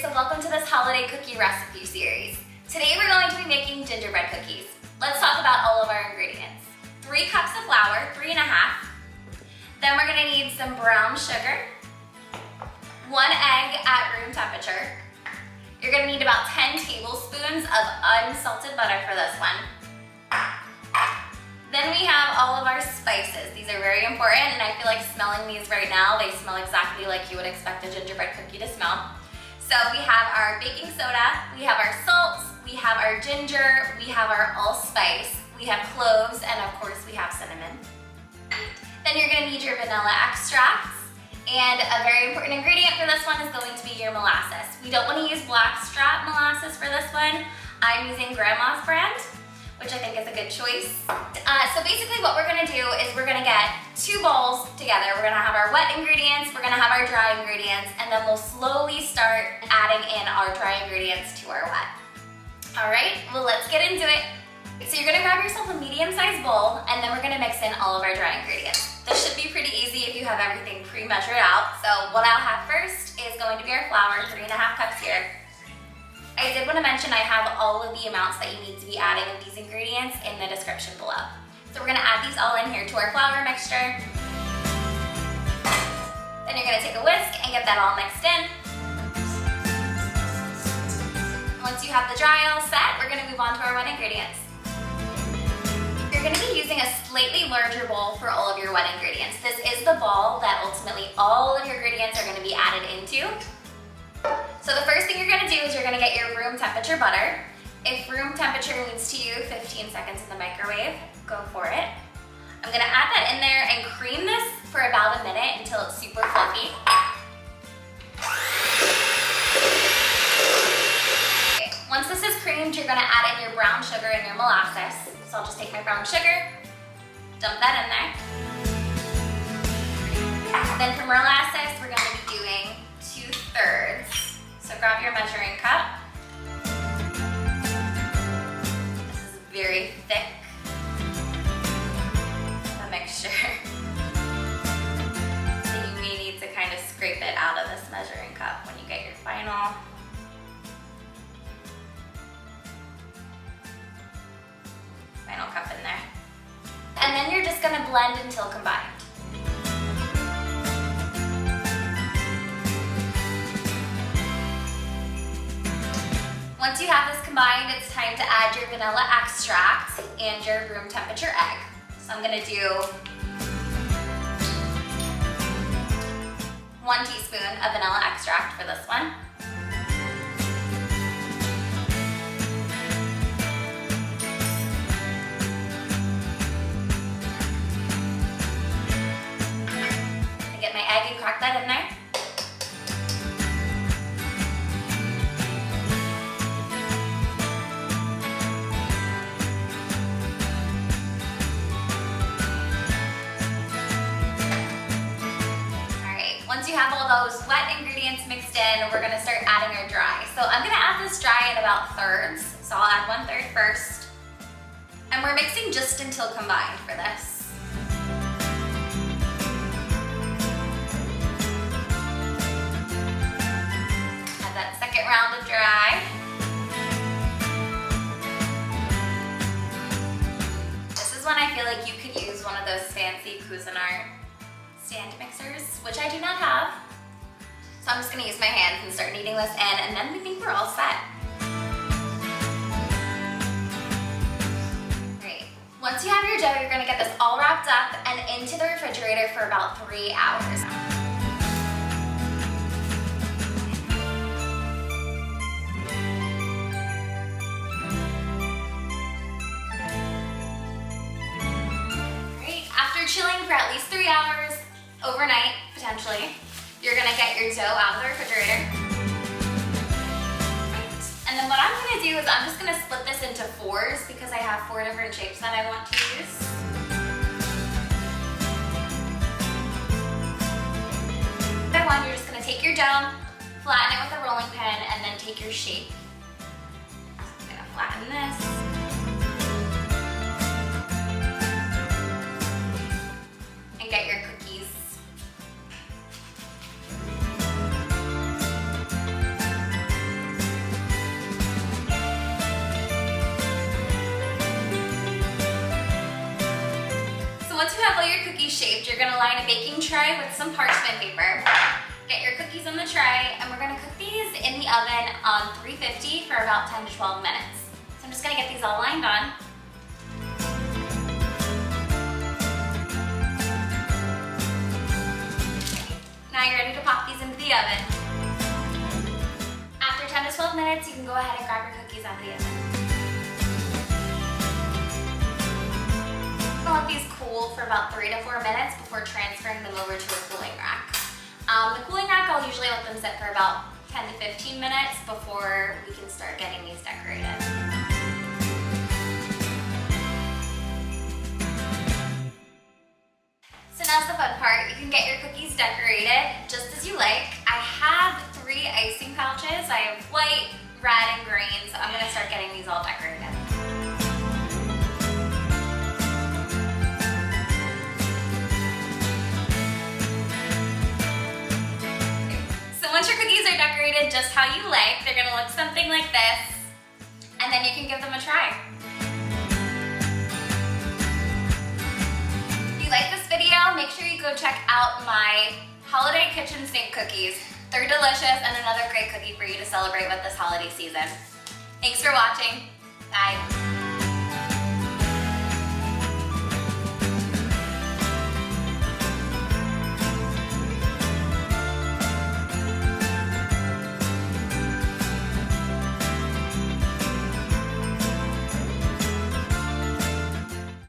and welcome to this holiday cookie recipe series. Today we're going to be making gingerbread cookies. Let's talk about all of our ingredients. 3 cups of flour, 3 1/2. Then we're gonna need some brown sugar, 1 egg at room temperature. You're gonna need about 10 tablespoons of unsalted butter for this one. Then we have all of our spices. These are very important, and I feel like smelling these right now, they smell exactly like you would expect a gingerbread cookie to smell. So we have our baking soda, we have our salt, we have our ginger, we have our allspice, we have cloves, and of course we have cinnamon. Then you're gonna need your vanilla extract, and a very important ingredient for this one is going to be your molasses. We don't wanna use blackstrap molasses for this one. I'm using Grandma's brand, which I think is a good choice. So basically what we're gonna do is we're gonna get 2 bowls together. We're gonna have our wet ingredients, we're gonna have our dry ingredients, and then we'll slowly start adding in our dry ingredients to our wet. All right, well let's get into it. So you're gonna grab yourself a medium-sized bowl, and then we're gonna mix in all of our dry ingredients. This should be pretty easy if you have everything pre-measured out. So what I'll have first is going to be our flour, 3 1/2 cups here. I did want to mention I have all of the amounts that you need to be adding of these ingredients in the description below. So we're going to add these all in here to our flour mixture. Then you're going to take a whisk and get that all mixed in. Once you have the dry all set, we're going to move on to our wet ingredients. You're going to be using a slightly larger bowl for all of your wet ingredients. This is the bowl that ultimately all of your ingredients are going to be added into. So the first thing you're gonna do is you're gonna get your room temperature butter. If room temperature means to you 15 seconds in the microwave, go for it. I'm gonna add that in there and cream this for about a minute until it's super fluffy. Okay. Once this is creamed, you're gonna add in your brown sugar and your molasses. So I'll just take my brown sugar, dump that in there. Then for molasses, we're gonna be doing 2/3. So grab your measuring cup. This is very thick, a mixture. So you may need to kind of scrape it out of this measuring cup when you get your final cup in there. And then you're just gonna blend until combined. Once you have this combined, it's time to add your vanilla extract and your room temperature egg. So I'm gonna do 1 teaspoon of vanilla extract for this one. I get my egg and crack that in there. Once you have all those wet ingredients mixed in, we're gonna start adding our dry. So I'm gonna add this dry in about thirds. So I'll add 1/3 first. And we're mixing just until combined for this. Add that second round of dry. This is when I feel like you could use one of those fancy Cuisinart stand mixers, which I do not have. So I'm just gonna use my hands and start kneading this in, and then we think we're all set. Great. Once you have your dough, you're gonna get this all wrapped up and into the refrigerator for about 3 hours. Great. After chilling for at least 3 hours, overnight, potentially, you're gonna get your dough out of the refrigerator. Right. And then what I'm gonna do is I'm just gonna split this into 4s because I have 4 different shapes that I want to use. You're just gonna take your dough, flatten it with a rolling pin, and then take your shape. I'm gonna flatten this. And get your cookies. find a baking tray with some parchment paper. Get your cookies on the tray, and we're gonna cook these in the oven on 350 for about 10 to 12 minutes. So I'm just gonna get these all lined on. Now you're ready to pop these into the oven. After 10 to 12 minutes, you can go ahead and grab your cookies out of the oven. Let these cool for about 3 to 4 minutes before transferring them over to a cooling rack. The cooling rack, I'll usually let them sit for about 10 to 15 minutes before we can start getting these decorated. So now's the fun part. You can get your cookies decorated just as you like. I have 3 icing pouches. I have white, red, and green, so I'm gonna start getting these all decorated. Once your cookies are decorated just how you like, they're gonna look something like this, and then you can give them a try. If you like this video, make sure you go check out my holiday kitchen sink cookies. They're delicious and another great cookie for you to celebrate with this holiday season. Thanks for watching. Bye.